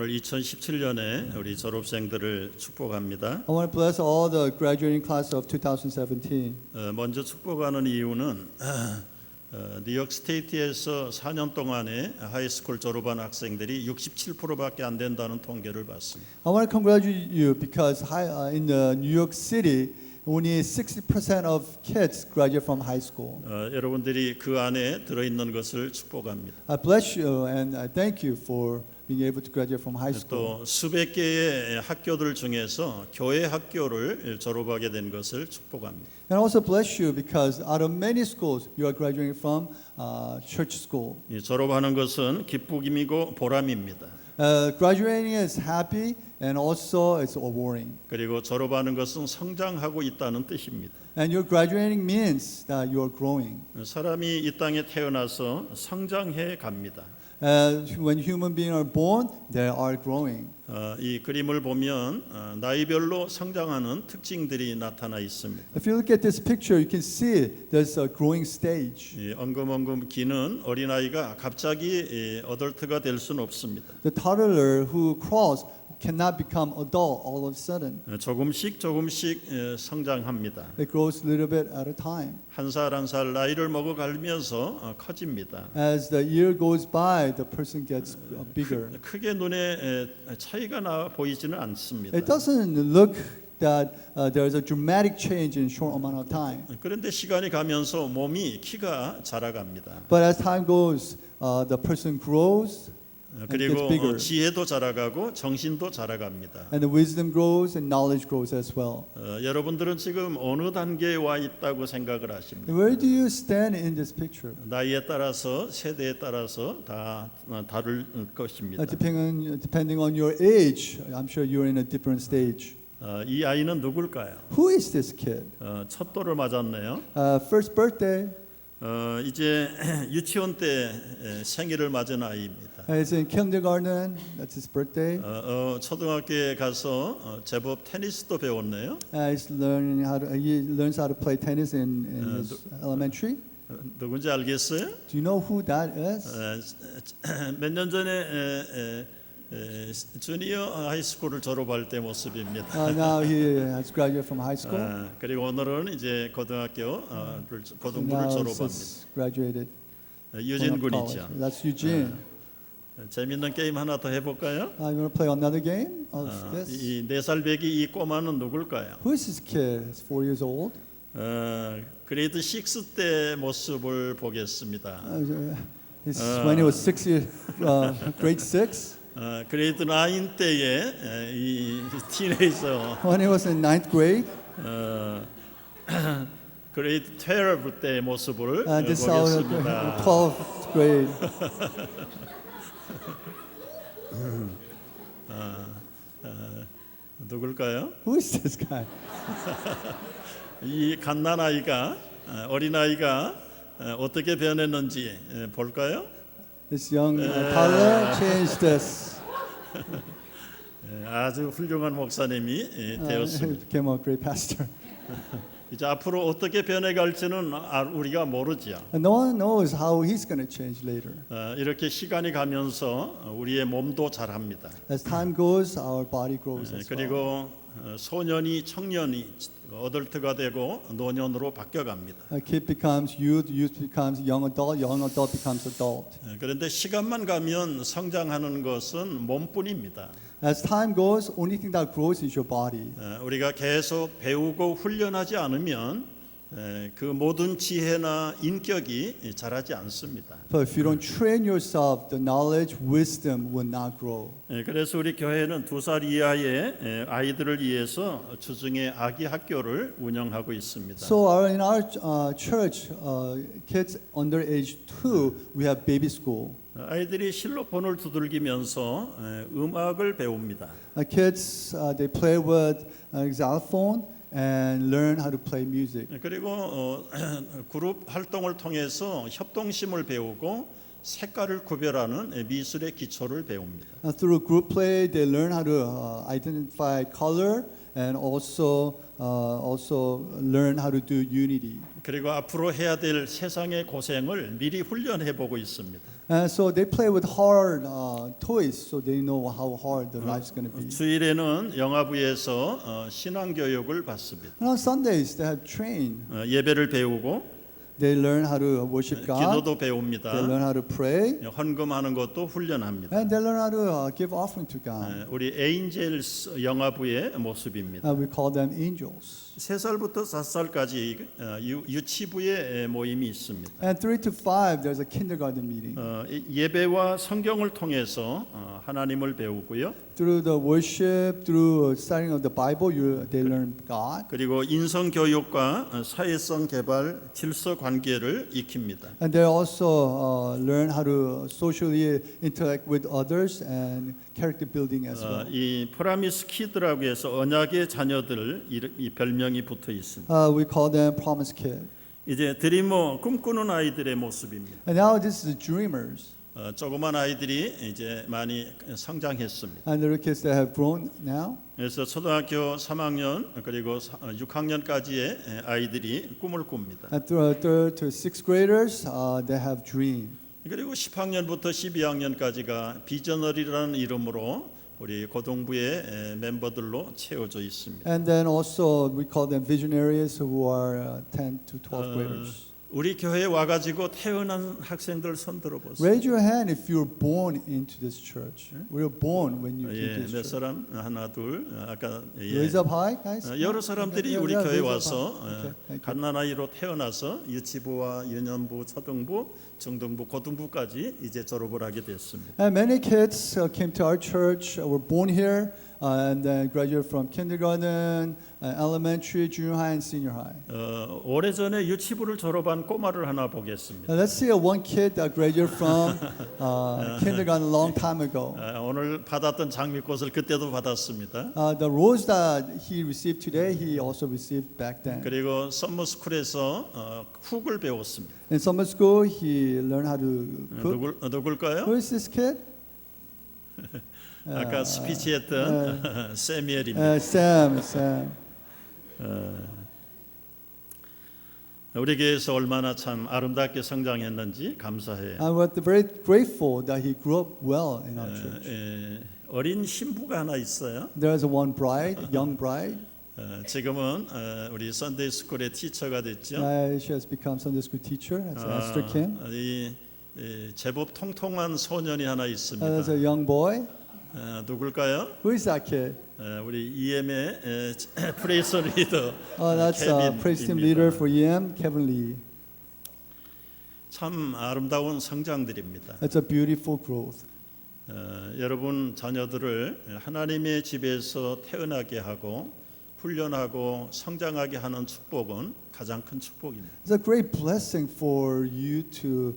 오늘 2017년에 우리 졸업생들을 축복합니다. I want to bless all the graduating class of 2017. 먼저 축복하는 이유는 뉴욕 스테이트에서 4년 동안에 하이스쿨 졸업한 학생들이 67%밖에 안 된다는 통계를 봤습니다. I want to congratulate you because in New York City, only 60% of kids graduate from high school. 여러분들이 그 안에 들어있는 것을 축복합니다. I bless you and I thank you for being able to graduate from high school. 또 수백 개의 학교들 중에서 교회 학교를 졸업하게 된 것을 축복합니다. And I also bless you because out of many schools, you are graduating from church school. 이 졸업하는 것은 기쁨이고 보람입니다. Graduating is happy and also it's rewarding. 그리고 졸업하는 것은 성장하고 있다는 뜻입니다. And your graduating means that you are growing. 사람이 이 땅에 태어나서 성장해 갑니다. When human beings are born, they are growing. 이 그림을 보면 나이별로 성장하는 특징들이 나타나 있습니다. If you look at this picture, you can see there's a growing stage. 이 엉금엉금 기는 어린아이가 갑자기 어덜트가 될 수는 없습니다. The toddler who crawls cannot become adult all of a sudden. 조금씩 성장합니다. It grows a little bit at a time. 한 살 한 살 나이를 먹어가면서 커집니다. As the year goes by, the person gets bigger. 크게 눈에 차이가 나 보이지는 않습니다. It doesn't look that there's a dramatic change in a short amount of time. 그런데 시간이 가면서 몸이 키가 자라갑니다. But as time goes, the person grows. 그리고 지혜도 자라가고 정신도 자라갑니다. And the wisdom grows and knowledge grows as well. 여러분들은 지금 어느 단계에 와 있다고 생각을 하십니까? Where do you stand in this picture? 나이에 따라서 세대에 따라서 다 다를 것입니다. Depending on your age, I'm sure you're in a different stage. 이 아이는 누굴까요? Who is this kid? 첫 돌을 맞았네요. First birthday. 이제 유치원 때 생일을 맞은 아이입니다. He's in kindergarten. That's his birthday. 초등학교에 가서 제법 테니스도 배웠네요. He learns how to play tennis in his elementary. 누군지 알겠어요? Do you know who that is? 몇 년 전에 주니어 하이스쿨을 졸업할 때 모습입니다. Now he has graduated from high school. 그리고 오늘은 이제 고등부를 Now 졸업합니다. he's graduated. 유진 군이죠. That's Eugene. 재밌는 게임 하나 더 해볼까요? You want to play another game of this? 이 4살 배기 이 꼬마는 누굴까요? Who is this kid? He's 4 years old. 그레이드 6 때 모습을 보겠습니다. When he was 6 years, grade 6. 그레이드 9 때의 이 티네이저. When he was in 9th grade. 그레이드 12 때의 모습을 This 보겠습니다. 12th grade. 누굴까요? Who is this guy? 이 갓난아이가 어린아이가 어떻게 변했는지 볼까요? This young toddler changed this. 아주 훌륭한 목사님이 He 되었습니다. became a great pastor. 이제 앞으로 어떻게 변해갈지는 우리가 모르죠. And no one knows how he's going to change later. 이렇게 시간이 가면서 우리의 몸도 자랍니다. As time goes, our body grows as well. 그리고 소년이 청년이 어덜트가 되고 노년으로 바뀌어갑니다. A kid becomes youth, youth becomes young adult becomes adult. 그런데 시간만 가면 성장하는 것은 몸뿐입니다. As time goes, only thing that grows is your body. 우리가 계속 배우고 훈련하지 않으면 그 모든 지혜나 인격이 자라지 않습니다. But if you don't train yourself, the knowledge, wisdom will not grow. 그래서 우리 교회는 2살 이하의 아이들을 위해서 주중에 아기 학교를 운영하고 있습니다. So in our church, kids under age 2, we have baby school. 아이들이 실로폰을 두들기면서 음악을 배웁니다. Kids, they play with xylophone and learn how to play music. 그리고 그룹 활동을 통해서 협동심을 배우고 색깔을 구별하는 미술의 기초를 배웁니다. Through group play, they learn how to identify color and also learn how to do unity. 그리고 앞으로 해야 될 세상의 고생을 미리 훈련해 보고 있습니다. And so they play with hard toys, so they know how hard the life's going to be. 주일에는 영화부에서 신앙 교육을 받습니다. And on Sundays they have trained. 예배를 배우고 They learn how to worship God. 기도도 They 배웁니다. learn how to pray, 헌금하는 것도 훈련합니다. and they learn how to give offering to God. 우리 에인젤스 영화부의 모습입니다. We call them angels. 3살부터 4살까지 유치부의 모임이 있습니다. And 3 to 5, there's a kindergarten meeting. 예배와 성경을 통해서 하나님을 배우고요. Through the worship, through studying of the Bible, they learn God. 그리고 인성 교육과 사회성 개발, 질서 관계를 익힙니다. And they also learn how to socially interact with others and character building as well. 이 프라미스 키드라고 해서 언약의 자녀들 이 별명이 붙어 있습니다. We call them promise kid. 이제 드리머 꿈꾸는 아이들의 모습입니다. And now this is the dreamers. 조그만 아이들이 이제 많이 성장했습니다. And the kids that have grown now. 그래서 초등학교 3학년 그리고 6학년까지의 아이들이 꿈을 꿉니다. And through 3rd to 6th graders, they have dream. 그리고 10학년부터 12학년까지가 비저널이라는 이름으로 우리 고등부의 멤버들로 채워져 있습니다. And then also we call them visionaries who are 10 to 12 graders. 우리 교회에 와가지고 태어난 학생들 손 들어보세요. Raise your hand if you're born into this church. We were born when you came to 몇 this church. 사람 하나 둘 아까 Raise up high, guys. 여러 사람들이 우리 Yeah, 교회 raise up 와서 high. Okay, thank you. 갓난아이로 태어나서 유치부와 유년부, 초등부, 중등부, 고등부까지 이제 졸업을 하게 됐습니다. And many kids came to our church, were born here, and then graduated from kindergarten, elementary, junior high, and senior high. 오래전에 유치부를 졸업한 꼬마를 하나 보겠습니다. Now let's see one kid that graduated from kindergarten a long time ago. 오늘 받았던 장미꽃을 그때도 받았습니다. The rose that he received today, he also received back then. 그리고 썸머스쿨에서 훅을 배웠습니다. In summer school, he learned how to cook. 누굴까요? Who is this kid? 아까 스피치했던 세미엘입니다. Sam. 우리 교회에서 얼마나 참 아름답게 성장했는지 감사해요. We're very grateful that he grew up well in our church. 어린 신부가 하나 있어요. There's one bride, young bride. 지금은 우리 선데이 스쿨의 티처가 됐죠. She has become Sunday school teacher. That's Esther Kim. 이 제법 통통한 소년이 하나 있습니다. There's a young boy. 누굴까요? Who is that kid? 우리 EM의 프레이서 리더 That's praise team leader for EM, Kevin Lee. 참 아름다운 성장들입니다. That's a beautiful growth. 여러분 자녀들을 하나님의 집에서 태어나게 하고 훈련하고 성장하게 하는 축복은 가장 큰 축복입니다. It's a great blessing for you to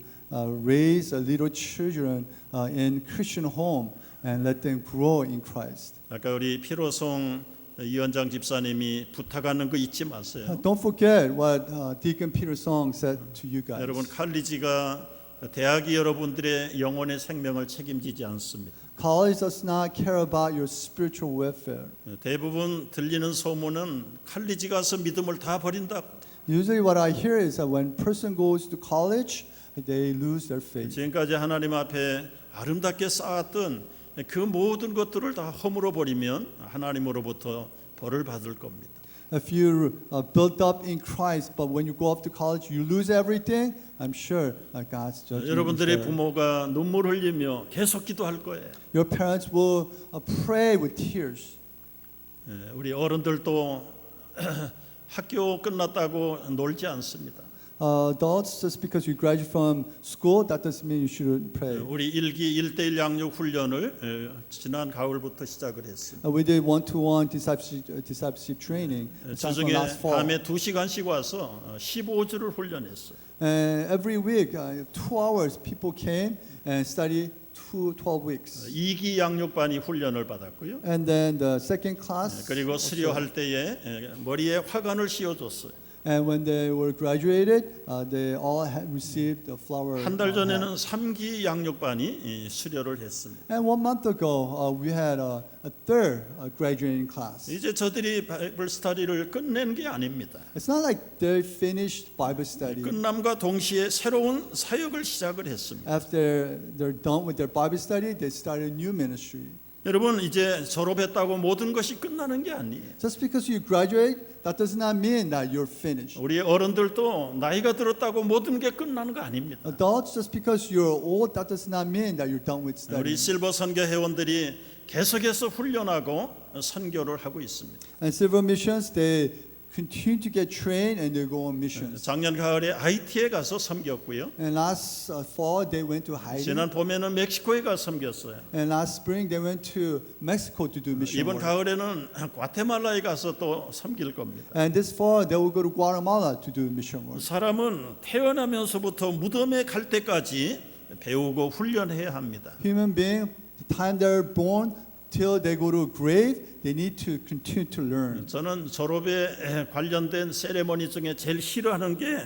raise little children in Christian home and let them grow in Christ. 아까 우리 피로송 위원장 집사님이 부탁하는 거 잊지 마세요. Don't forget what Deacon Peter Song said to you guys. 여러분 칼리지가 대학이 여러분들의 영혼의 생명을 책임지지 않습니다. College does not care about your spiritual welfare. 대부분 들리는 소문은 칼리지 가서 믿음을 다 버린다. Usually what I hear is that when person goes to college, they lose their faith. 지금까지 하나님 앞에 아름답게 쌓았던 그 모든 것들을 다 허물어 버리면 하나님으로부터 벌을 받을 겁니다. If you built up in Christ, but when you go off to college, you lose everything, I'm sure God's judgment is 여러분들의 there. 부모가 눈물 흘리며 계속 기도할 거예요. Your parents will pray with tears. 우리 어른들도 학교 끝났다고 놀지 않습니다. Adults, just because you graduate from school, that doesn't mean you shouldn't pray. 우리 일기 1:1 양육 훈련을 지난 가을부터 시작을 했습니다. We did one-to-one discipleship training. Starting from 주중에 last fall. 밤에 2시간씩 와서 15주를 훈련했어요. Every week, 2 hours, people came and studied 12 weeks. 2기 양육반이 훈련을 받았고요. And then the second class. 그리고 수료할 때에 머리에 화관을 씌워줬어요. And when they were graduated, they all had received the flower. 한 달 hat. 전에는 3기 양육반이 수료를 했습니다. And 1 month ago, we had a third graduating class. 이제 저들이 바이블 스터디를 끝낸 게 아닙니다. It's not like they finished Bible study. 끝남과 동시에 새로운 사역을 시작을 했습니다. After they're done with their Bible study, they started a new ministry. 여러분 이제 졸업했다고 모든 것이 끝나는 게 아니에요. Just because you graduate, that does not mean that you're finished. 우리 어른들도 나이가 들었다고 모든 게 끝나는 거 아닙니다. Adults, just because you're old, that does not mean that you're done with study. 우리 실버 선교 회원들이 계속해서 훈련하고 선교를 하고 있습니다. And Silver Missions, they continue to get trained and they go on missions. 작년 가을에 하이티에 가서 섬겼고요. And last fall, they went to Haiti. 지난 봄에는 멕시코에 가서 섬겼어요. And last spring, they went to Mexico to do mission 이번 work. 가을에는 과테말라에 가서 또 섬길 겁니다. And this fall, they will go to Guatemala to do mission work. 사람은 태어나면서부터 무덤에 갈 때까지 배우고 훈련해야 합니다. Human being, the time they're born till they go to a grave, they need to continue to learn. 저는 졸업에 관련된 세레머니 중에 제일 싫어하는 게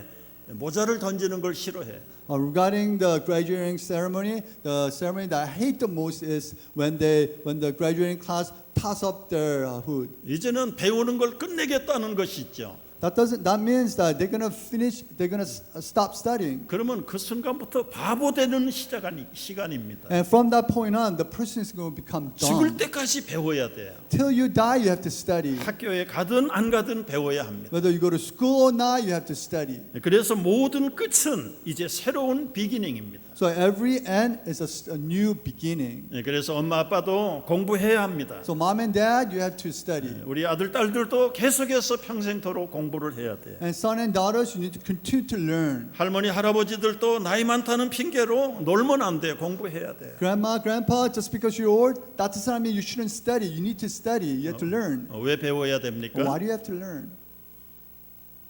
모자를 던지는 걸 싫어해요. Regarding the graduating ceremony, the ceremony that I hate the most is when the graduating class toss up their hood. 이제는 배우는 걸 끝내겠다는 것이 있죠. That means that they're gonna finish. They're gonna stop studying. 그러면 그 순간부터 바보 되는 시간입니다. And from that point on, the person is going to become 죽을 dumb. 때까지 배워야 돼요. Till you die, you have to study. 학교에 가든 안 가든 배워야 합니다. Whether you go to school or not, you have to study. 그래서 모든 끝은 이제 새로운 비기닝입니다. So every end is a new beginning. 그래서 엄마 아빠도 공부해야 합니다. So mom and dad, you have to study. 우리 아들 딸들도 계속해서 평생토록 공부를 해야 돼요. And son and daughters, you need to continue to learn. 할머니 할아버지들도 나이 많다는 핑계로 놀면 안 돼. 공부해야 돼. Grandma, grandpa, just because you're old, that does not mean you shouldn't study. You need to study. You have to learn. 왜 배워야 Why 됩니까? do you have to learn?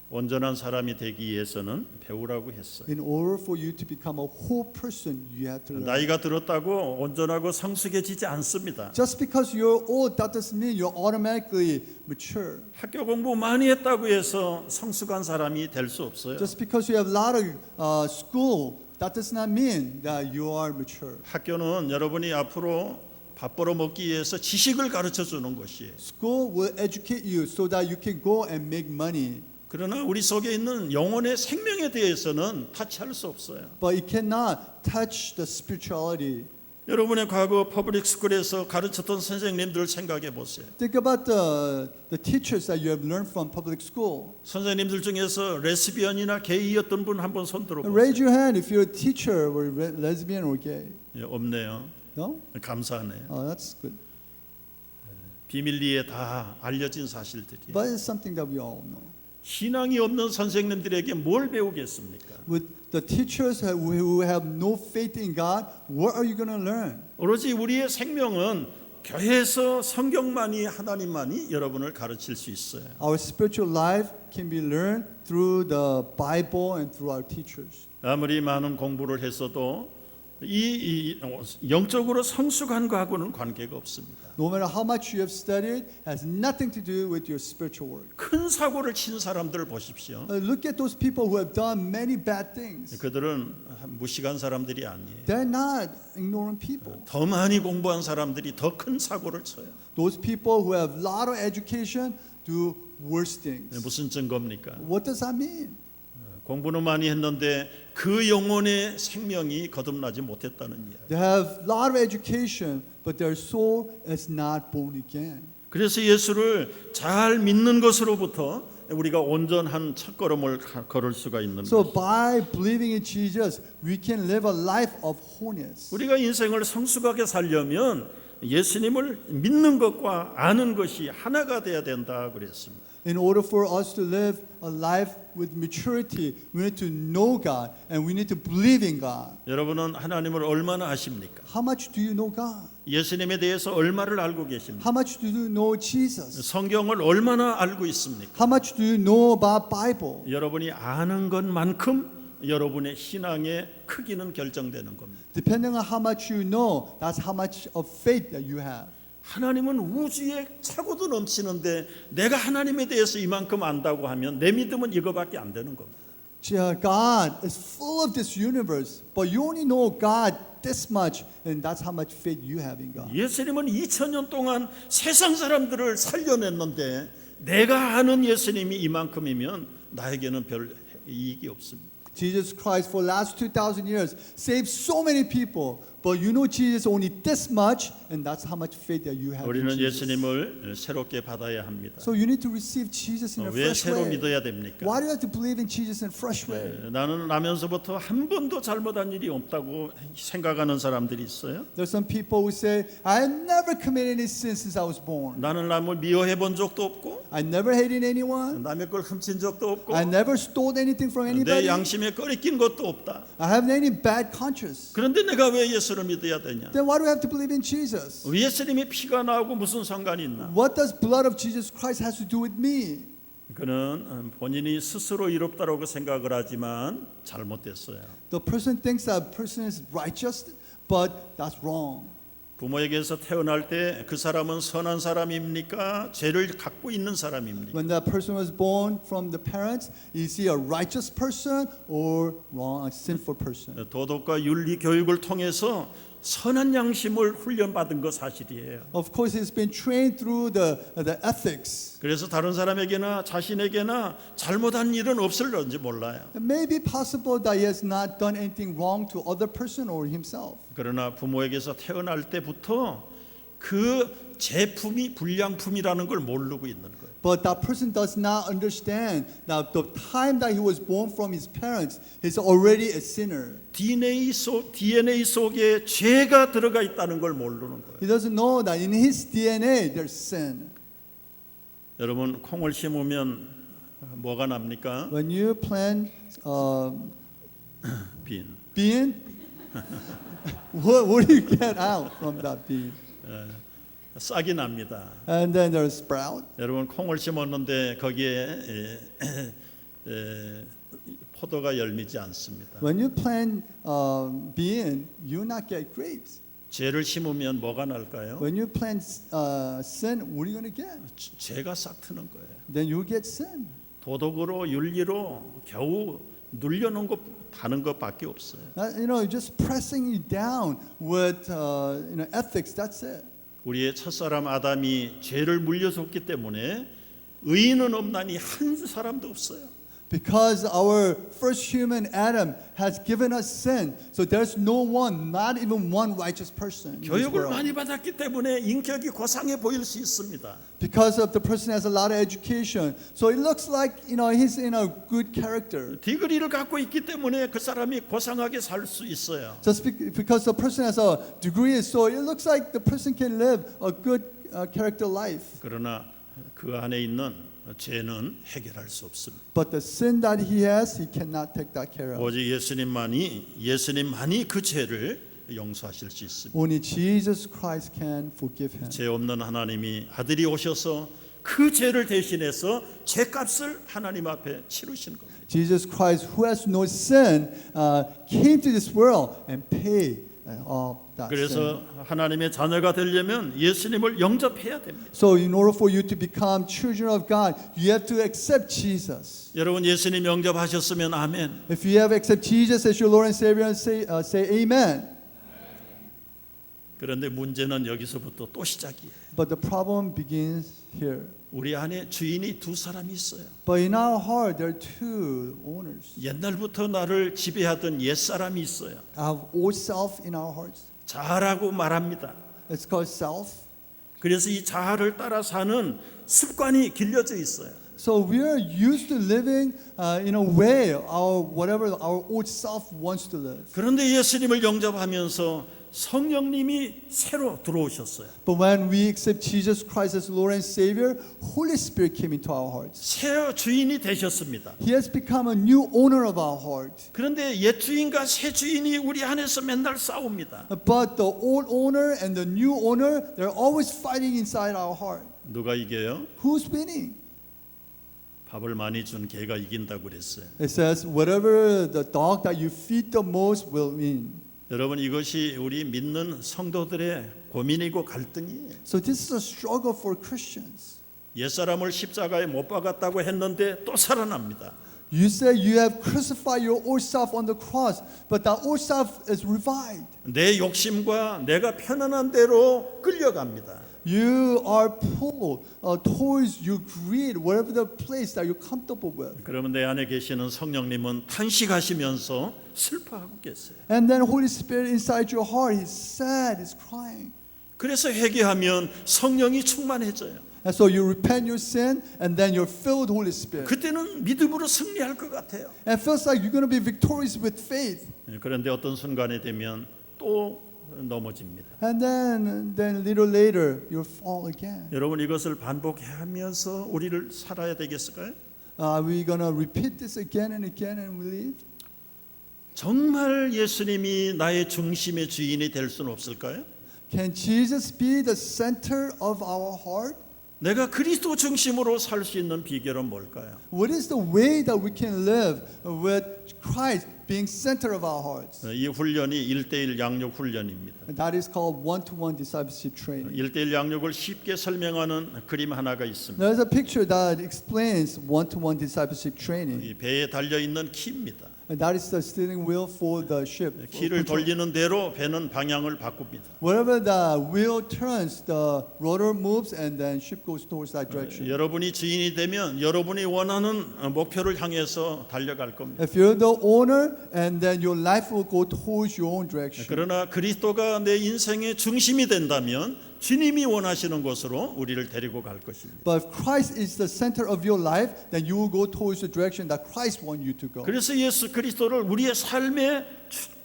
온전한 사람이 되기 위해서는 배우라고 했어요. In order for you to become a whole person, you have to learn. 나이가 들었다고 온전하고 성숙해지지 않습니다. Just because you're old, that doesn't mean you're automatically mature. 학교 공부 많이 했다고 해서 성숙한 사람이 될 수 없어요. Just because you have a lot of school, that does not mean that you are mature. 학교는 여러분이 앞으로 밥 벌어 먹기 위해서 지식을 가르쳐 주는 것이에요. School will educate you so that you can go and make money. 그러나 우리 속에 있는 영혼의 생명에 대해서는 타치할 수 없어요. But it cannot touch the spirituality. 여러분의 과거 퍼블릭 스쿨에서 가르쳤던 선생님들 생각해 보세요. Think about the teachers that you have learned from public school. 선생님들 중에서 레스비언이나 게이였던 분 한번 손 들어 보세요. Raise your hand if you're a teacher or lesbian or gay. 예, 없네요. No? 감사하네요. Oh, that's good. 비밀리에 다 알려진 사실들이. But it's something that we all know. 신앙이 없는 선생님들에게 뭘 배우겠습니까? With the teachers who have no faith in God, what are you going to learn? 오로지 우리의 생명은 교회에서 성경만이 하나님만이 여러분을 가르칠 수 있어요. Our spiritual life can be learned through the Bible and through our teachers. 아무리 많은 공부를 했어도 이 영적으로 성숙한 것하고는 관계가 없습니다. No matter how much you have studied, it has nothing to do with your spiritual work. 큰 사고를 친 사람들 보십시오. Look at those people who have done many bad things. 그들은 무식한 사람들이 아니에요. They're not ignorant people. 더 많이 공부한 사람들이 더 큰 사고를 쳐요. Those people who have a lot of education do worse things. 무슨 증거입니까? What does that mean? 공부는 많이 했는데 그 영혼의 생명이 거듭나지 못했다는 이야기. They have a lot of education, but their soul is not born again. 그래서 예수를 잘 믿는 것으로부터 우리가 온전한 첫걸음을 걸을 수가 있는 So 거예요. by believing in Jesus, we can live a life of wholeness. 우리가 인생을 성숙하게 살려면 예수님을 믿는 것과 아는 것이 하나가 돼야 된다 그랬습니다. In order for us to live a life with maturity, we need to know God and we need to believe in God. 여러분은 하나님을 얼마나 아십니까? How much do you know God? 예수님에 대해서 얼마를 알고 계십니까? How much do you know Jesus? 성경을 얼마나 알고 있습니까? How much do you know about Bible? 여러분이 아는 것만큼 여러분의 신앙의 크기는 결정되는 겁니다. Depending on how much you know, that's how much of faith that you have. 하나님은 우주에 차고도 넘치는데 내가 하나님에 대해서 이만큼 안다고 하면 내 믿음은 이거밖에 안 되는 겁니다. God is full of this universe, but you only know God this much, and that's how much faith you have in God. 예수님은 2000년 동안 세상 사람들을 살려냈는데 내가 아는 예수님이 이만큼이면 나에게는 별 이익이 없습니다. Jesus Christ for the last 2,000 years saved so many people, but you know Jesus only this much, and that's how much faith that you have in 우리는 Jesus. 예수님을 새롭게 받아야 합니다. So you need to receive Jesus in a 왜 fresh 새로 way. 믿어야 됩니까? Why do you have to believe in Jesus in a fresh way? 나는 나면서부터 한 번도 잘못한 일이 없다고 생각하는 사람들이 있어요. There's some people who say, I have never committed any sin since I was born. 나는 남을 미워해 본 적도 없고 I never hated anyone. 남의 걸 훔친 적도 없고 I never stole anything from 내 anybody. 양심에 꺼리낀 것도 없다. I haven't any bad conscience. 그런데 내가 왜 예수를 믿어야 되냐? Then why do I have to believe in Jesus? 예수님의 피가 나오고 무슨 상관이 있나? What does blood of Jesus Christ has to do with me? 그는 본인이 스스로 이롭다라고 생각을 하지만 잘못됐어요. The person thinks that person is righteous, but that's wrong. 부모에게서 태어날 때 그 사람은 선한 사람입니까? 죄를 갖고 있는 사람입니까? When that person was born from the parents, is he a righteous person or wrong, a sinful person? 도덕과 윤리 교육을 통해서 선한 양심을 훈련받은 거 사실이에요. Of course, he's been trained through the ethics. 그래서 다른 사람에게나 자신에게나 잘못한 일은 없을런지 몰라요. It may be possible that he has not done anything wrong to other person or himself. 그러나 부모에게서 태어날 때부터 그 제품이 불량품이라는 걸 모르고 있는 거예요. But that person does not understand that the time that he was born from his parents, he's already a sinner. DNA 속에 죄가 들어가 있다는 걸 모르는 거예요. He doesn't know that in his DNA there's sin. 여러분 콩을 심으면 뭐가 납니까? When you plant 빈. bean, what do you get out from that bean? 싹이 납니다. And then there's sprout. 여러분 콩을 심었는데 거기에 포도가 열리지 않습니다. When you plant bean, you not get grapes. 죄를 심으면 뭐가 날까요? When you plant sin, what are you going to get? 죄가 싹 트는 거예요. Then you get sin. 도덕으로 윤리로 겨우 눌려놓은 것 하는 것밖에 없어요. Just pressing you down with ethics. That's it. 우리의 첫사람 아담이 죄를 물려줬기 때문에 의인은 없나니 한 사람도 없어요. Because our first human Adam has given us sin, so there's no one, not even one righteous person. in this 교육을 world. 많이 받았기 때문에 인격이 고상해 보일 수 있습니다. Because of the person has a lot of education, so it looks like he's in a good character. 디그리를 갖고 있기 때문에 그 사람이 고상하게 살 수 있어요. Just because the person has a degree, so it looks like the person can live a good character life. 그러나 그 안에 있는 죄는 해결할 수 없습니다. But the sin that he has, he cannot take that care of. 오직 예수님만이 그 죄를 용서하실 수 있습니다. Only Jesus Christ can forgive him. 죄 없는 하나님이 아들이 오셔서 그 죄를 대신해서 죄값을 하나님 앞에 치르신 겁니다. Jesus Christ, who has no sin, came to this world and paid all that sin. 그래서 하나님의 자녀가 되려면 예수님을 영접해야 됩니다. So in order for you to become children of God, you have to accept Jesus. 여러분 예수님 영접하셨으면 아멘. If you have accepted Jesus as your Lord and Savior, say Amen. 그런데 문제는 여기서부터 또 시작이에요. But the problem begins here. 우리 안에 주인이 두 사람이 있어요. But in our heart, there are two owners. 옛날부터 나를 지배하던 옛사람이 있어요. Our old self in our hearts. 자아라고 말합니다. It's called self. 그래서 이 자아를 따라 사는 습관이 길려져 있어요. So we are used to living in a way, whatever our old self wants to live. 그런데 예수님을 영접하면서 성령님이 새로 들어오셨어요. But when we accept Jesus Christ as Lord and Savior, Holy Spirit came into our hearts. 새 주인이 되셨습니다. He has become a new owner of our heart. 그런데 옛 주인과 새 주인이 우리 안에서 맨날 싸웁니다. But the old owner and the new owner, they're always fighting inside our heart. 누가 이겨요? Who's winning? 밥을 많이 준 개가 이긴다고 그랬어요. It says, whatever the dog that you feed the most will win. 여러분 이것이 우리 믿는 성도들의 고민이고 갈등이에요. So this is a struggle for Christians. 옛사람을 십자가에 못 박았다고 했는데 또 살아납니다. You say you have crucified your old self on the cross, but that old self is revived. 내 욕심과 내가 편안한 대로 끌려갑니다. You are pulled towards your greed, whatever the place that you're comfortable with. 그러면 내 안에 계시는 성령님은 탄식하시면서 슬퍼하고 계세요. And then Holy Spirit inside your heart, He's sad, He's crying. 그래서 회개하면 성령이 충만해져요. And so you repent your sin, and then you're filled with Holy Spirit. 그때는 믿음으로 승리할 것 같아요. And it feels like you're going to be victorious with faith. 그런데 어떤 순간에 되면 또 넘어집니다. And then a little later, you'll fall again. 여러분 이것을 반복하면서 우리를 살아야 되겠을까요? Are we going to repeat this again and again and believe? 정말 예수님이 나의 중심의 주인이 될 수는 없을까요? Can Jesus be the center of our heart? 내가 그리스도 중심으로 살 수 있는 비결은 뭘까요? What is the way that we can live with Christ being center of our hearts? 이 훈련이 1:1 양육 훈련입니다. And that is called one-to-one discipleship training. 1:1 양육을 쉽게 설명하는 그림 하나가 있습니다. There's a picture that explains one-to-one discipleship training. 이 배에 달려 있는 키입니다. And that is the steering wheel for the ship. 키를 돌리는 대로 배는 방향을 바꿉니다. Wherever the wheel turns, the rotor moves, and then ship goes towards that direction. 여러분이 주인이 되면 여러분이 원하는 목표를 향해서 달려갈 겁니다. If you're the owner, and then your life will go towards your own direction. 그러나 그리스도가 내 인생의 중심이 된다면 주님이 원하시는 곳으로 우리를 데리고 갈 것입니다. But if Christ is the center of your life, then you will go towards the direction that Christ wants you to go. 그래서 예수 그리스도를 우리의 삶의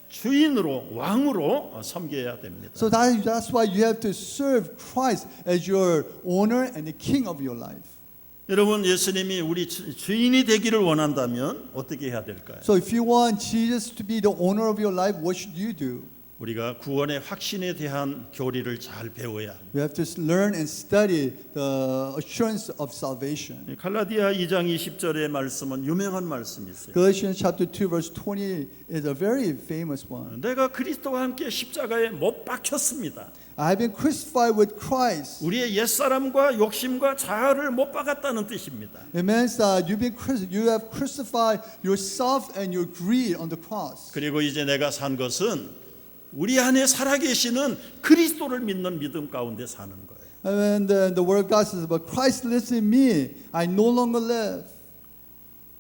주인으로 왕으로 섬겨야 됩니다. So that's why you have to serve Christ as your owner and the king of your life. 여러분 예수님이 우리 주인이 되기를 원한다면 어떻게 해야 될까요? So if you want Jesus to be the owner of your life, what should you do? 우리가 구원의 확신에 대한 교리를 잘 배워야 합니다. We have to learn and study the assurance of salvation. 갈라디아 2장 20절의 말씀은 유명한 말씀이 있어요. Galatians chapter 2 verse 20 is a very famous one. 내가 그리스도와 함께 십자가에 못 박혔습니다. I have been crucified with Christ. 우리의 옛사람과 욕심과 자아를 못 박았다는 뜻입니다. It means that you have crucified yourself and your greed on the cross. 그리고 이제 내가 산 것은 우리 안에 살아계시는 그리스도를 믿는 믿음 가운데 사는 거예요. And the word of God says, "But Christ lives in me; I no longer live."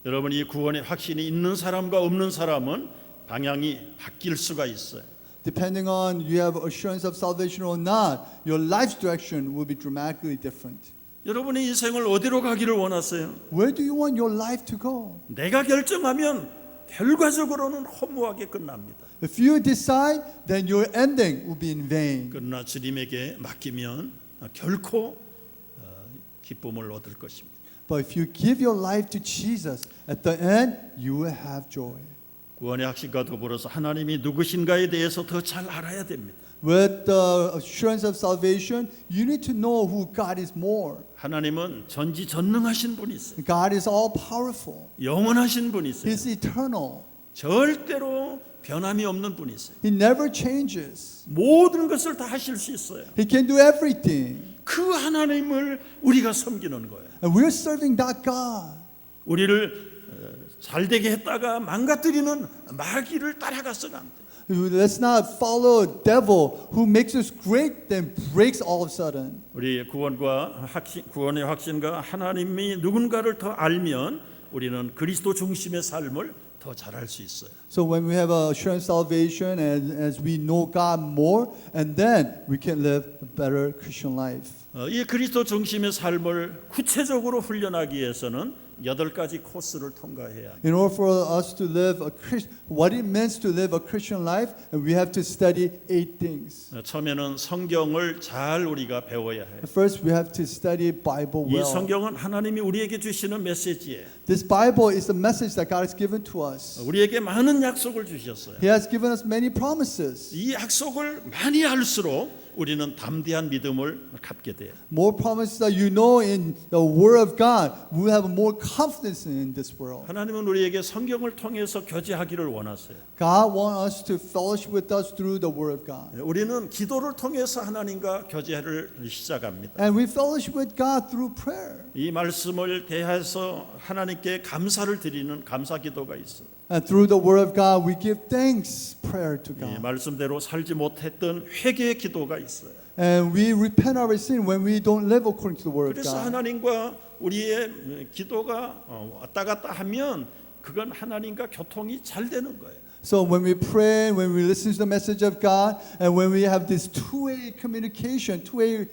여러분 이 구원의 확신이 있는 사람과 없는 사람은 방향이 바뀔 수가 있어요. Depending on you have assurance of salvation or not, your life's direction will be dramatically different. 여러분의 인생을 어디로 가기를 원하세요? Where do you want your life to go? 내가 결정하면 결과적으로는 허무하게 끝납니다. If you decide, then your ending will be in vain. 그러나 주님에게 맡기면 결코 기쁨을 얻을 것입니다. But if you give your life to Jesus, at the end, you will have joy. 구원의 확신과 더불어서 하나님이 누구신가에 대해서 더 잘 알아야 됩니다. With the assurance of salvation, you need to know who God is more. 하나님은 전지전능하신 분이세요. God is all powerful. 영원하신 분이세요. He's eternal. 절대로 변함이 없는 분이세요. He never changes. 모든 것을 다 하실 수 있어요. He can do everything. 그 하나님을 우리가 섬기는 거예요. And we're serving that God. 우리를 잘되게 했다가 망가뜨리는 마귀를 따라가서는 안 돼요. Let's not follow a devil who makes us great then breaks all of a sudden. 우리 구원의 확신과 하나님이 누군가를 더 알면 우리는 그리스도 중심의 삶을 더 잘할 수 있어요. So when we have assurance salvation and as we know God more, and then we can live a better Christian life. 이 그리스도 중심의 삶을 구체적으로 훈련하기 위해서는 8가지 코스를 통과해야 합니다. In order for us to live what it means to live a Christian life, we have to study 8 things. 처음에는 성경을 잘 우리가 배워야 해요. First, we have to study Bible 이 well. 성경은 하나님이 우리에게 주시는 메시지예요. This Bible is the message that God has given to us. 우리에게 많은 약속을 주셨어요. He has given us many promises. 이 약속을 많이 알수록 우리는 담대한 믿음을 갖게 돼요. More promises that you know in the Word of God, we have more confidence in this world. 하나님은 우리에게 성경을 통해서 교제하기를 원하세요. God wants us to fellowship with us through the Word of God. 우리는 기도를 통해서 하나님과 교제를 시작합니다. And we fellowship with God through prayer. 이 말씀을 대해서 하나님께 감사를 드리는 감사 기도가 있어요. And through the Word of God, we give thanks prayer to 이 God. 말씀대로 살지 못했던 회개의 기도가 있어요. And we repent our sin when we don't live according to the Word of 그래서 God. 하나님과 우리의 기도가 왔다 갔다 하면 그건 하나님과 교통이 잘 되는 거예요. So when we pray, when we listen to the message of God, and when we have this two-way communication, two-way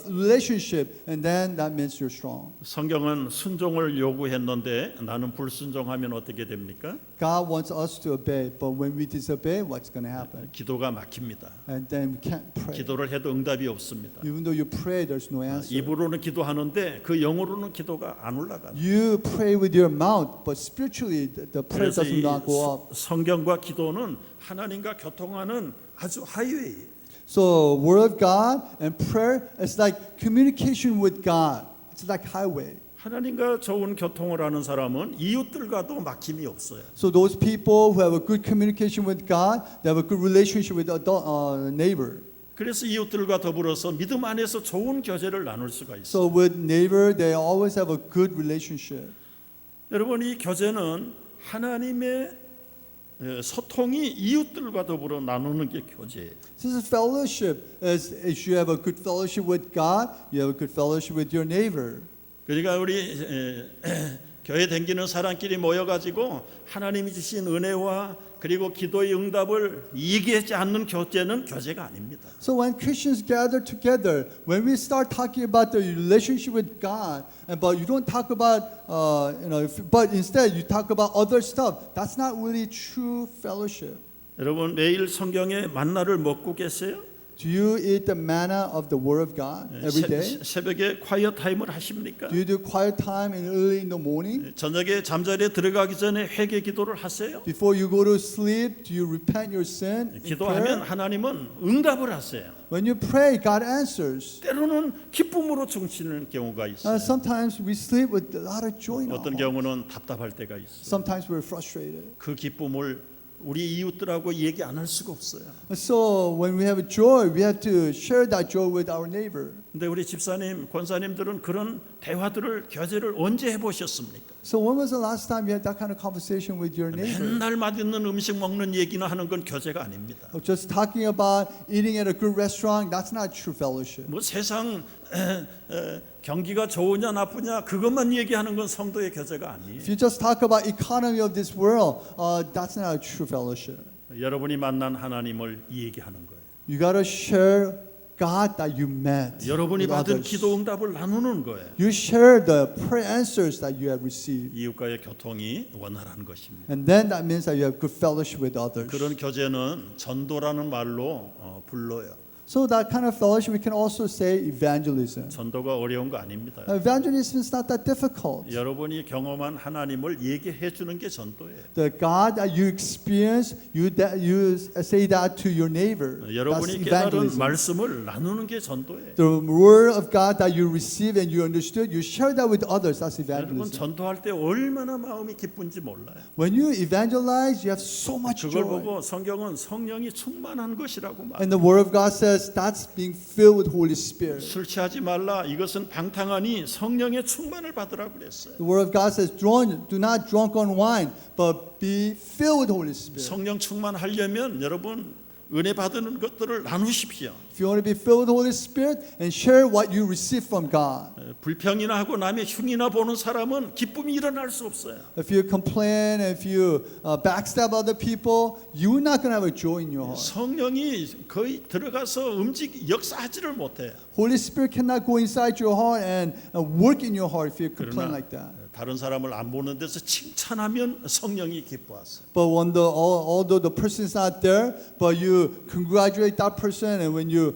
relationship, and then that means you're strong. 성경은 순종을 요구했는데 나는 불순종하면 어떻게 됩니까? God wants us to obey, but when we disobey, what's going to happen? 기도가 막힙니다. And then we can't pray. 기도를 해도 응답이 없습니다. Even though you pray, there's no answer. 입으로는 기도하는데 그 영으로는 기도가 안 올라가요. You pray with your mouth, but spiritually the prayer 그래서 does 이 not go up. 성경과 기도는 하나님과 교통하는 아주 하이웨이. So word of God and prayer is like communication with God. It's like highway. 하나님과 좋은 교통을 하는 사람은 이웃들과도 막힘이 없어요. So those people who have a good communication with God, they have a good relationship with neighbor. 그래서 이웃들과 더불어서 믿음 안에서 좋은 교제를 나눌 수가 있어요. So with neighbor, they always have a good relationship. 여러분 이 교제는 하나님의 소통이 이웃들과 더불어 나누는 게 교제예요. This is fellowship. As you have a good fellowship with God, you have a good fellowship with your neighbor. 그러니까 우리 교회 다니는 사람끼리 모여가지고 하나님이 주신 은혜와 그리고 기도의 응답을 얘기하지 않는 교제는 교제가 아닙니다. So when Christians gather together, when we start talking about the relationship with God, but you don't talk about, but instead you talk about other stuff, that's not really true fellowship. 여러분 매일 성경의 만나를 먹고 계세요? Do you eat the manna of the Word of God every day? 새벽에 quiet 타임을 하십니까? Do you do quiet time early in the morning? 저녁에 잠자리에 들어가기 전에 회개 기도를 하세요? Before you go to sleep, do you repent your sin in 기도하면 prayer? 하나님은 응답을 하세요. When you pray, God answers. 때로는 기쁨으로 주무시는 경우가 있어요. Sometimes we sleep with a lot of joy in our 어떤 heart. 경우는 답답할 때가 있어요. Sometimes we're frustrated. 그 기쁨을 우리 이웃들하고 얘기 안 할 수가 없어요. So when we have joy, we have to share that joy with our neighbor. 근데 우리 집사님, 권사님들은 그런 대화들을 교제를 언제 해보셨습니까? So when was the last time you had that kind of conversation with your neighbor? 맨날 맛있는 음식 먹는 얘기나 하는 건 교제가 아닙니다. Just talking about eating at a good restaurant, that's not true fellowship. 뭐 세상 경기가 좋으냐 나쁘냐 그것만 얘기하는 건 성도의 교제가 아니에요. If you just talk about economy of this world, that's not a true fellowship. 여러분이 만난 하나님을 얘기하는 거예요. You gotta share God that you met. 여러분이 with 받은 others. 기도 응답을 나누는 거예요. You share the prayer answers that you have received. 이웃과의 교통이 원활한 것입니다. And then that means that you have good fellowship with others. 그런 교제는 전도라는 말로 불러요. So that kind of fellowship we can also say evangelism. 전도가 어려운 거 아닙니다. Evangelism is not that difficult. 여러분이 경험한 하나님을 얘기해 주는 게 전도예요. The God that you experience, you say that to your neighbor. That's 여러분이 깨달은 evangelism. 말씀을 나누는 게 전도예요. The word of God that you receive and you understood, you share that with others. That's 여러분 evangelism. 전도할 때 얼마나 마음이 기쁜지 몰라요. When you evangelize, you have so much 그걸 joy. 보고 성경은 성령이 충만한 것이라고 말해요. And the word of God says that's being filled with Holy Spirit. 술 취하지 말라. 이것은 방탕하니 성령의 충만을 받으라고 그랬어요. The word of God says, do not drunk on wine, but be filled with Holy Spirit. 성령 충만하려면 여러분 은혜 받는 것들을 나누십시오. If you want to be filled with Holy Spirit and share what you receive from God. 불평이나 하고 남의 흉이나 보는 사람은 기쁨이 일어날 수 없어요. If you complain, if you backstab other people, you're not going to have a joy in your heart. 성령이 거의 들어가서 역사하지를 못해요. Holy Spirit cannot go inside your heart and work in your heart if you complain 그러나 like that. 다른 사람을 안 보는 데서 칭찬하면 성령이 기뻐하세요. But when although the person is not there, but you congratulate that person, and when you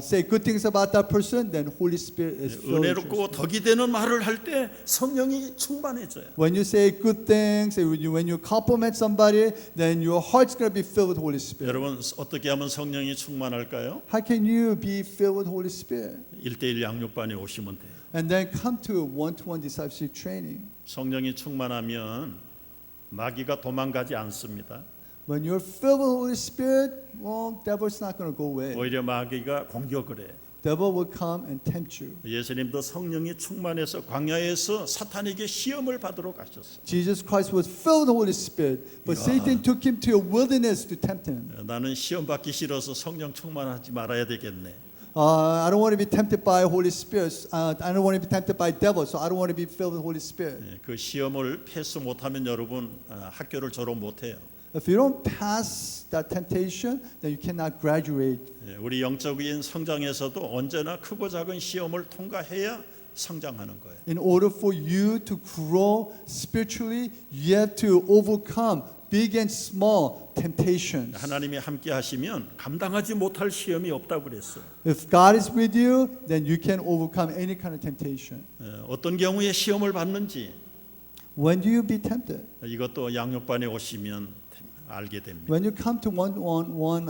say good things about that person, then Holy Spirit is filled with 은혜로 의롭고 덕이 되는 말을 할 때 성령이 충만해져요. When you say good things, when you compliment somebody, then your heart's going to be filled with Holy Spirit. 여러분 어떻게 하면 성령이 충만할까요? How can you be filled with Holy Spirit? 1대1 양육반에 오시면 돼요. And then come to one-to-one discipleship training. 성령이 충만하면 마귀가 도망가지 않습니다. When you're filled with Holy Spirit, well, devil's not going to go away. 오히려 마귀가 공격을 해. Devil will come and tempt you. 예수님도 성령이 충만해서 광야에서 사탄에게 시험을 받으러 가셨어요. Jesus Christ was filled with the Holy Spirit, but Satan took him to a wilderness to tempt him. 나는 시험 받기 싫어서 성령 충만하지 말아야 되겠네. I don't want to be tempted by Holy Spirit. I don't want to be tempted by devil, so I don't want to be filled with Holy Spirit. 그 시험을 패스 못하면 여러분 학교를 졸업 못해요. If you don't pass that temptation, then you cannot graduate. 우리 영적인 성장에서도 언제나 크고 작은 시험을 통과해야 성장하는 거예요. In order for you to grow spiritually, you have to overcome big and small temptations. 하나님이 함께 하시면 감당하지 못할 시험이 없다고 그랬어요. If God is with you, then you can overcome any kind of temptation. 어떤 경우에 시험을 받는지 When do you be tempted? 이것도 양육반에 오시면 알게 됩니다. When you come to one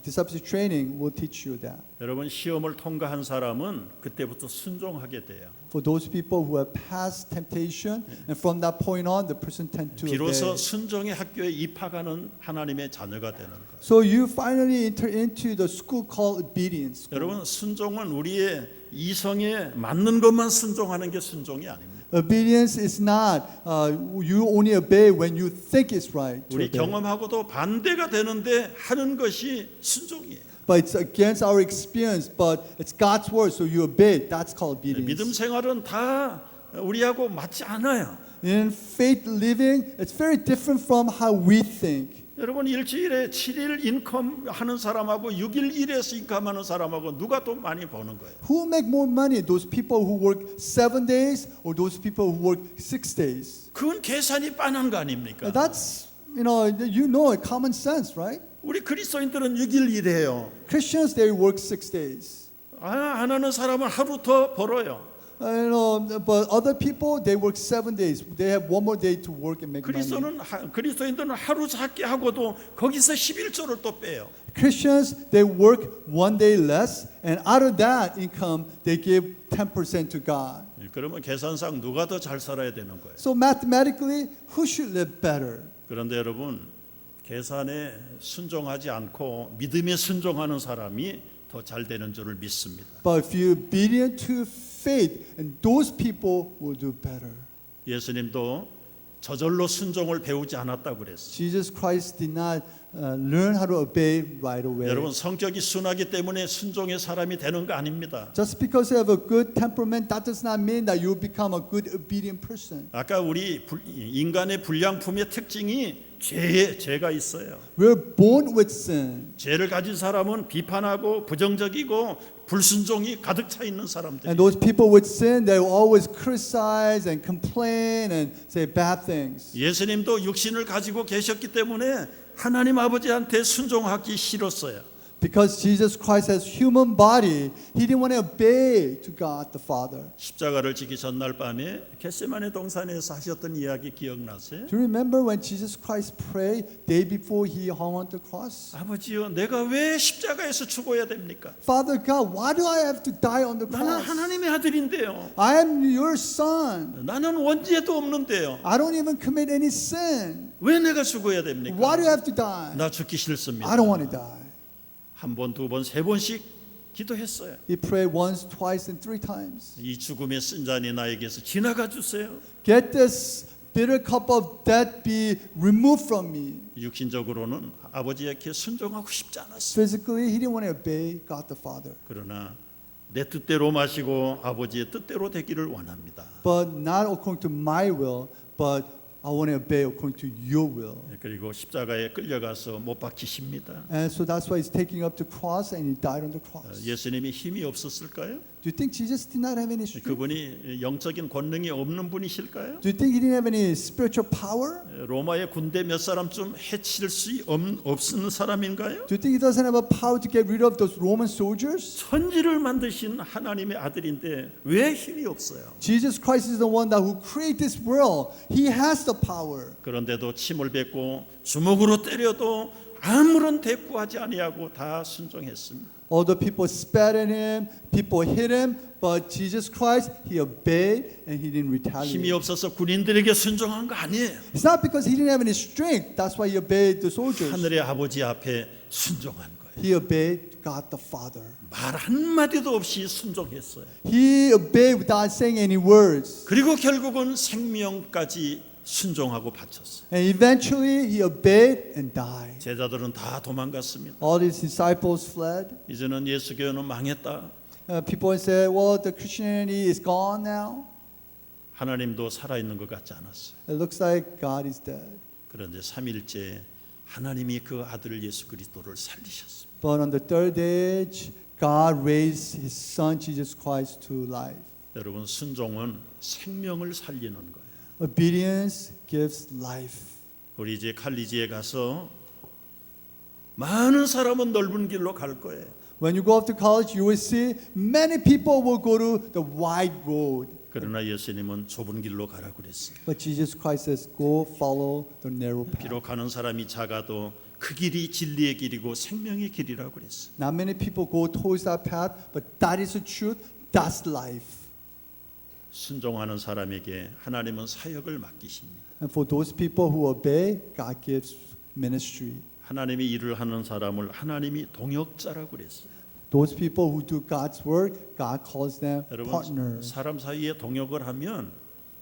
discipleship training, we'll teach you that. 여러분 시험을 통과한 사람은 그때부터 순종하게 돼요. For those people who have passed temptation, and from that point on, the person tend to 비로소 obey. 순종의 학교에 입학하는 하나님의 자녀가 되는 거예요. So you finally enter into the school called obedience. 여러분 순종은 우리의 이성에 맞는 것만 순종하는 게 순종이 아닙니다. Obedience is not you only obey when you think it's right. to 우리 obey. 경험하고도 반대가 되는데 하는 것이 순종이에요. But it's against our experience, but it's God's word, so you obey. That's called 믿음 obedience. 생활은 다 우리하고 맞지 않아요. In faith living, it's very different from how we think. 여러분 일주일에 7일 인컴 하는 사람하고 6일 일해서 인컴하는 사람하고 누가 더 많이 버는 거예요? Who make more money? Those people who work 7 days or those people who work 6 days? 그건 계산이 빤한 거 아닙니까? That's common sense, right? 우리 그리스도인들은 6일 일해요. Christians they work 6 days. 안 하는 사람은 하루 더 벌어요. But other people they work 7 days. They have one more day to work and make money. 그리스도인들은 하루 작게 하고도 거기서 11조를 또 빼요. Christians they work 1 day less, and out of that income they give 10% to God. 그러면 계산상 누가 더 잘 살아야 되는 거예요. So mathematically, who should live better? 그런데 여러분 계산에 순종하지 않고 믿음에 순종하는 사람이 더 잘 되는 줄을 믿습니다. But if you obedient to faith, and those people will do better. 예수님도 저절로 순종을 배우지 않았다고 그랬어요. Jesus Christ did not learn how to obey right away. 여러분 성격이 순하기 때문에 순종의 사람이 되는 거 아닙니다. Just because you have a good temperament, that does not mean that you will become a good obedient person. 아까 우리 인간의 불량품의 특징이 죄가 있어요. We're born with sin. 죄를 가진 사람은 비판하고 부정적이고 불순종이 가득 차 있는 사람들. And those people with sin, they will always criticize and complain and say bad things. 예수님도 육신을 가지고 계셨기 때문에 하나님 아버지한테 순종하기 싫었어요. Because Jesus Christ has human body, he didn't want to obey to God the Father. 십자가를 지기 전날 밤에 겟세마네 동산에서 하셨던 이야기 기억나세요? Do you remember when Jesus Christ prayed day before he hung on the cross? 아버지요, 내가 왜 십자가에서 죽어야 됩니까? Father God, why do I have to die on the 나는 cross? 하나님의 아들인데요. I am your son. 나는 원죄도 없는데요. I don't even commit any sin. 왜 내가 죽어야 됩니까? Why do I have to die? 나 죽기 싫습니다. I don't want to die. 한 번, 두 번, 세 번씩 기도했어요. He prayed once, twice, and 3 times. 이 죽음의 쓴잔이 나에게서 지나가 주세요. Get this bitter cup of death be removed from me. 육신적으로는 아버지에게 순종하고 싶지 않았어요. Physically, he didn't want to obey God the Father. 그러나 내 뜻대로 마시고 아버지의 뜻대로 되기를 원합니다. But not according to my will, but I want to obey according to your will. 그리고 십자가에 끌려가서 못 박히십니다. And so that's why he's taking up the cross and he died on the cross. 예수님이 힘이 없었을까요? Do Do you think Jesus did not have any strength? 그분이 영적인 권능이 없는 분이실까요? Do you think he didn't have any spiritual power? 로마의 군대 몇 사람쯤 해칠 수 없는 사람인가요? Do you think he doesn't have a power to get rid of those Roman soldiers? 천지를 만드신 하나님의 아들인데 왜 힘이 없어요? Jesus Christ is the one that who created this world. He has the power. 그런데도 침을 뱉고 주먹으로 때려도 아무런 대꾸하지 아니하고 다 순종했습니다. All the people spat at him, people hit him, but Jesus Christ, he obeyed and he didn't 힘이 retaliate. 없어서 군인들에게 순종한 거 아니에요. It's not because he didn't have any strength. That's why he obeyed the soldiers. 하늘의 아버지 앞에 순종한 거예요. He obeyed God the Father. 말 한마디도 없이 순종했어요. He obeyed without saying any words. 그리고 결국은 생명까지 순종하고 바쳤어요. And eventually he obeyed and died. 제자들은 다 도망갔습니다. All his disciples fled. 이제는 예수교회는 망했다. People said, well, the Christianity is gone now. 하나님도 살아있는 것 같지 않았어요. It looks like God is dead. 그런데 3일째 하나님이 그 아들 예수 그리스도를 살리셨습니다. But on the third day, God raised his son Jesus Christ to life. 여러분 순종은 생명을 살리는 거예요. Obedience gives life. 우리 이제 칼리지에 가서 많은 사람은 넓은 길로 갈 거예요. When you go off to college, you will see many people will go to the wide road. 그러나 예수님은 좁은 길로 가라 그랬어요. But Jesus Christ says, go follow the narrow path. 비록 가는 사람이 작아도 그 길이 진리의 길이고 생명의 길이라고 그랬어요. Not many people go towards that path, but that is the truth. That's life. 순종하는 사람에게 하나님은 사역을 맡기십니다. And for those people who obey, God gives ministry. 하나님이 일을 하는 사람을 하나님이 동역자라고 그랬어요. Those people who do God's work, God calls them 여러분 partners. 사람 사이에 동역을 하면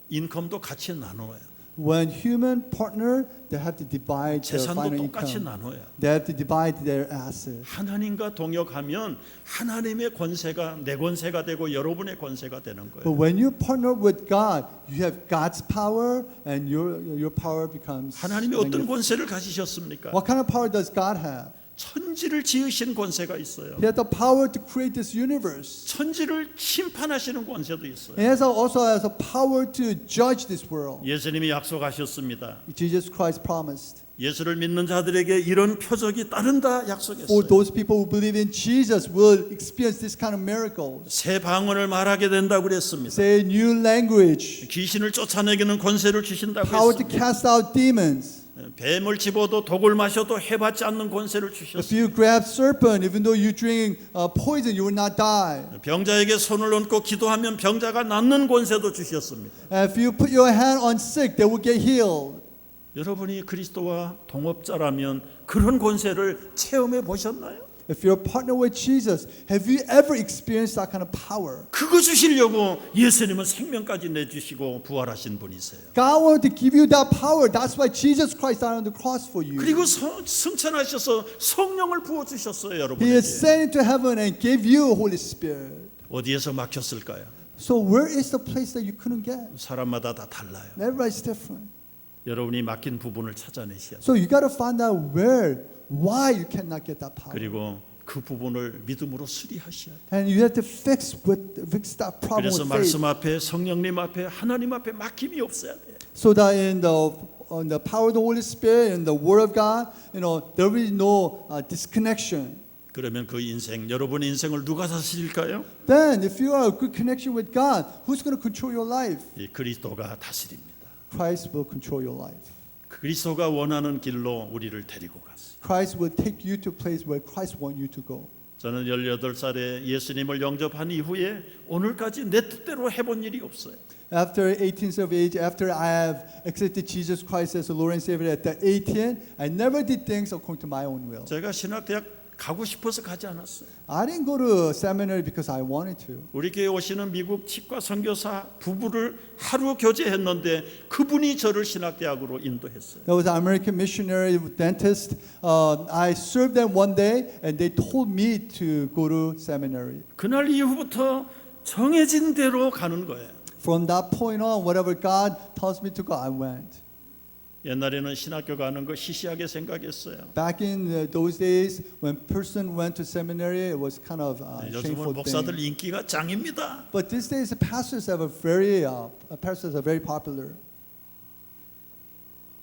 인컴도 같이 나눠요. When human partner, they have to divide their 재산도 final 똑같이 income. 나눠요. They have to divide their assets. 하나님과 동역하면 하나님의 권세가 내 권세가 되고 여러분의 권세가 되는 But 거예요. when you partner with God, you have God's power, and your power becomes. 하나님이 어떤 권세를 가지셨습니까? What kind of power does God have? 천지를 지으신 권세가 있어요. He has the power to create this universe. 천지를 심판하시는 권세도 있어요. He also has a power to judge this world. 예수님이 약속하셨습니다. Jesus Christ promised. 예수를 믿는 자들에게 이런 표적이 따른다 For 약속했어요. those people who believe in Jesus will experience this kind of miracles. 새 방언을 말하게 된다고 그랬습니다. Say new language, 귀신을 쫓아내기는 권세를 주신다고 power to 했습니다. cast out demons. 뱀을 집어도 독을 마셔도 해받지 않는 권세를 If 주셨습니다. you grab serpent, even though you drink poison, you will not die. 병자에게 손을 얹고 기도하면 병자가 낫는 권세도 주셨습니다. And if you put your hand on sick, they will get healed. 여러분이 그리스도와 동업자라면 그런 권세를 체험해 보셨나요? If you're a partner with Jesus, have you ever experienced that kind of power? 그거 주시려고 예수님은 생명까지 내주시고 부활하신 분이세요. God wanted to give you that power. That's why Jesus Christ died on the cross for you. 그리고 승천하셔서 성령을 부어주셨어요. He 여러분에게. ascended to heaven and gave you Holy Spirit. 어디에서 막혔을까요? So where is the place that you couldn't get? 사람마다 다 달라요. Everybody's different. 여러분이 막힌 부분을 찾아내셔야 돼요. So you got to find out why you cannot get that power. 그리고 그 부분을 믿음으로 수리하셔야 돼요. And you have to fix that problem 그래서 with faith. 말씀 앞에 성령님 앞에 하나님 앞에 막힘이 없어야 돼요. So that in the power of the Holy Spirit and the Word of God, there will be no disconnection. 그러면 그 인생 여러분의 인생을 누가 다스릴까요? Then, if you are a good connection with God, who's going to control your life? 이 그리스도가 다스립니다. Christ will control your life. 그리스도가 원하는 길로 우리를 데리고 갔어요. Christ will take you to a place where Christ wants you to go. 저는 18살에 예수님을 영접한 이후에 오늘까지 내 뜻대로 해본 일이 없어요. After 18 years of age, after I have accepted Jesus Christ as the Lord and Savior at the 18, I never did things according to my own will. 제가 신학대학 가고 싶어서 가지 않았어요. I didn't go to seminary because I wanted to. 우리 교회 오시는 미국 치과 선교사 부부를 하루 교제했는데 그분이 저를 신학대학으로 인도했어요. There was an American missionary dentist. I served them one day, and they told me to go to seminary. 그날 이후부터 정해진 대로 가는 거예요. From that point on, whatever God tells me to go, I went. 옛날에는 신학교 가는 거 시시하게 생각했어요. Back in those days, when person went to seminary, it was kind of a 요즘은 shameful 목사들 thing. 인기가 짱입니다. But these days, the pastors are very popular.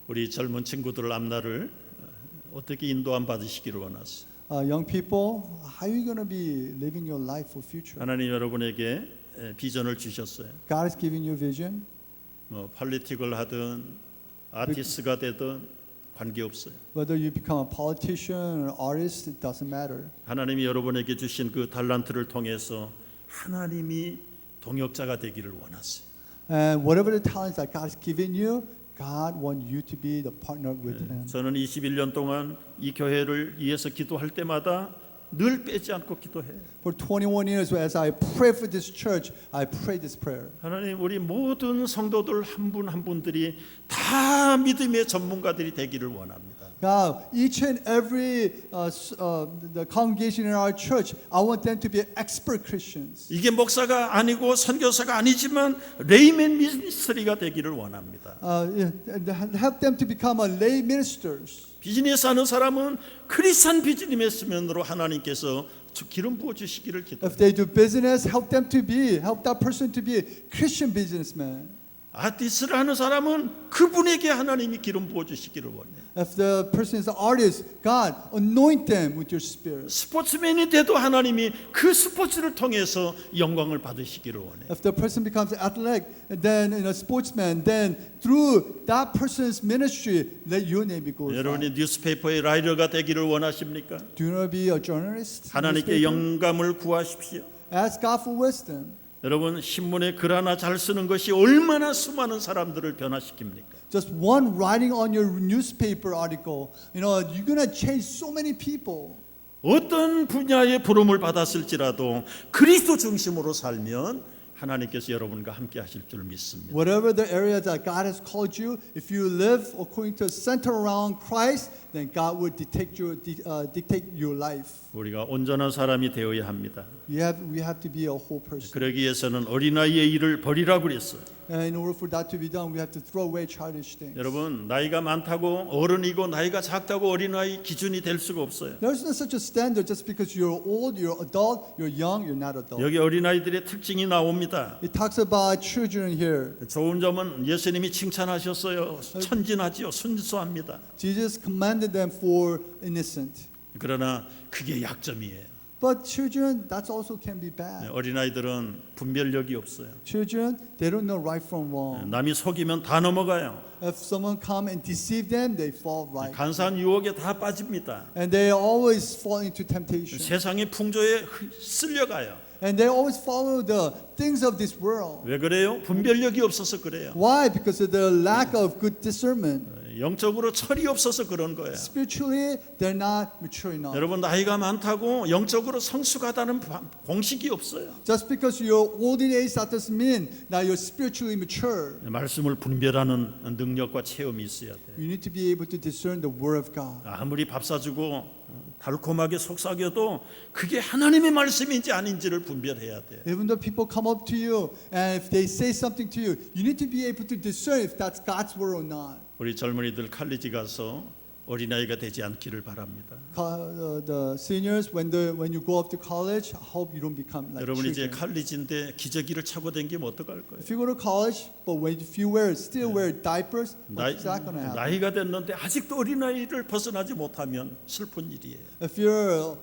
우리 젊은 친구들 앞날을 어떻게 인도함 받으시기를 원하세요. Young people, how are you going to be living your life for future? 하나님 여러분에게 비전을 주셨어요. God is giving you vision. 뭐 폴리틱을 하든 아티스트가 되든 관계없어요. Whether you become a politician or artist, it doesn't matter. 하나님이 여러분에게 주신 그 달란트를 통해서 하나님이 동역자가 되기를 원하세요. And whatever the talents that God has given you, God wants you to be the partner with Him. 저는 21년 동안 이 교회를 위해서 기도할 때마다 늘 빼지 않고 기도해요. For 21 years, as I pray for this church, I pray this prayer. 하나님, 우리 모든 성도들 한 분 한 분들이 다 믿음의 전문가들이 되기를 원합니다. God, each and every the congregation in our church, I want them to be expert Christians. 이게 목사가 아니고 선교사가 아니지만 레이맨 미니스트리가 되기를 원합니다. Help them to become lay ministers. 비즈니스 하는 사람은 크리스찬 비즈니스맨으로 하나님께서 기름 부어 주시기를 If 기도해요. they do business, help that person to be Christian businessman. 아티스트를 하는 사람은 그분에게 하나님이 기름 부어 주시기를 원해요. If the person is an artist, God, anoint them with your spirit. 스포츠맨이 돼도 하나님이 그 스포츠를 통해서 영광을 받으시기를 원해요. If the person becomes athletic, then a sportsman, then through that person's ministry, let your name be glorified. 여러분이 뉴스페이퍼의 라이터가 되기를 원하십니까? Do you want to be a journalist? 하나님께 영감을 구하십시오. Ask God for wisdom. 여러분, 신문에 글 하나 잘 쓰는 것이 얼마나 수많은 사람들을 변화시킵니까? Just one writing on your newspaper article, you're gonna change so many people. 어떤 분야의 부름을 받았을지라도 그리스도 중심으로 살면 하나님께서 여러분과 함께 하실 줄 믿습니다. Whatever the area that God has called you, if you live according to center around Christ, then God will dictate your life. 우리가 온전한 사람이 되어야 합니다. We have to be a whole person. 그러기 위해서는 어린아이의 일을 버리라고 그랬어요. And in order for that to be done, we have to throw away childish things. 여러분, 나이가 많다고 어른이고 나이가 작다고 어린아이 기준이 될 수가 없어요. There's no such a standard just because you're old, you're adult, you're young, you're not adult. 여기 어린아이들의 특징이 나옵니다. It talks about children here. 좋은 점은 예수님이 칭찬하셨어요. 천진하지요. 순수합니다. Jesus commanded them for innocent. 그러나 그게 약점이에요. But children, that also can be bad. 어린아이들은 분별력이 없어요. Children, they don't know right from wrong. 남이 속이면 다 넘어가요. If someone come and deceive them, they fall right. 간사한 유혹에 다 빠집니다. And they always fall into temptation. 세상의 풍조에 쓸려가요. And they always follow the things of this world. 왜 그래요? 분별력이 없어서 그래요. Why? Because of the lack of good discernment. 영적으로 철이 없어서 그런 거예요. Spiritually, they're not mature enough. 여러분, 나이가 많다고 영적으로 성숙하다는 공식이 없어요. Just because you're old in age, that doesn't mean that you're spiritually mature. 말씀을 분별하는 능력과 체험이 있어야 돼요. You need to be able to discern the word of God. 아무리 밥 사주고 달콤하게 속삭여도 그게 하나님의 말씀인지 아닌지를 분별해야 돼요. Even though people come up to you and if they say something to you, you need to be able to discern if that's God's word or not. 우리 젊은이들 칼리지 가서 어린아이가 되지 않기를 바랍니다. The seniors, when you go up to college, I hope you don't become like 여러분 이제 children. 칼리지인데 기저귀를 차고 다니면 어떡할 거예요? If you go to college, but if you still wear diapers, what's that going to happen? 나이가 됐는데 아직도 어린아이를 벗어나지 못하면 슬픈 일이에요. If you're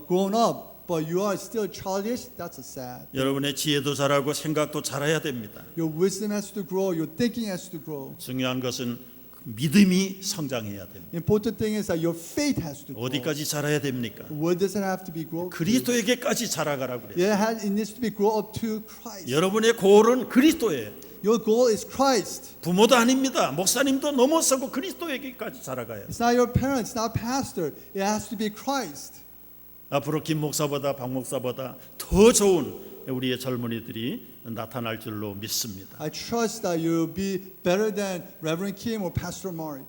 grown up, but you are still childish, that's a sad. 여러분의 지혜도 자라고 생각도 자라야 됩니다. Your wisdom has to grow, your thinking has to grow. 중요한 것은 믿음이 성장해야 됩니다. Important thing is that your faith has to grow. 어디까지 자라야 됩니까? Where does it have to be grow? 그리스도에게까지 자라가라고 그래요. It needs to be grow up to Christ. 여러분의 골은 그리스도예요. Your goal is Christ. 부모도 아닙니다. 목사님도 넘어서고 그리스도에게까지 자라가요. It's not your parents, not pastor. It has to be Christ. 앞으로 김 목사보다 박 목사보다 더 좋은 우리의 젊은이들이 나타날 줄로 믿습니다. I trust that you'll be better than Reverend Kim or Pastor Mark.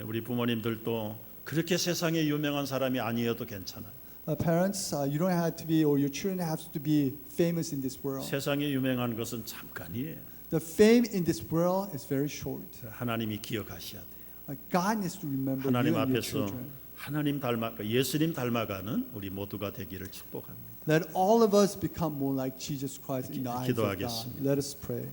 우리 부모님들도 그렇게 세상에 유명한 사람이 아니어도 괜찮아요. Parents, you don't have to be, or your children have to be famous in this world. 세상에 유명한 것은 잠깐이에요. The fame in this world is very short. 하나님이 기억하셔야 돼요. God needs to remember you 하나님 and your 앞에서 children. 하나님 예수님 닮아가는 우리 모두가 되기를 축복합니다. Let all of us become more like Jesus Christ in the eyes of God. 기도하겠습니다. Let us pray.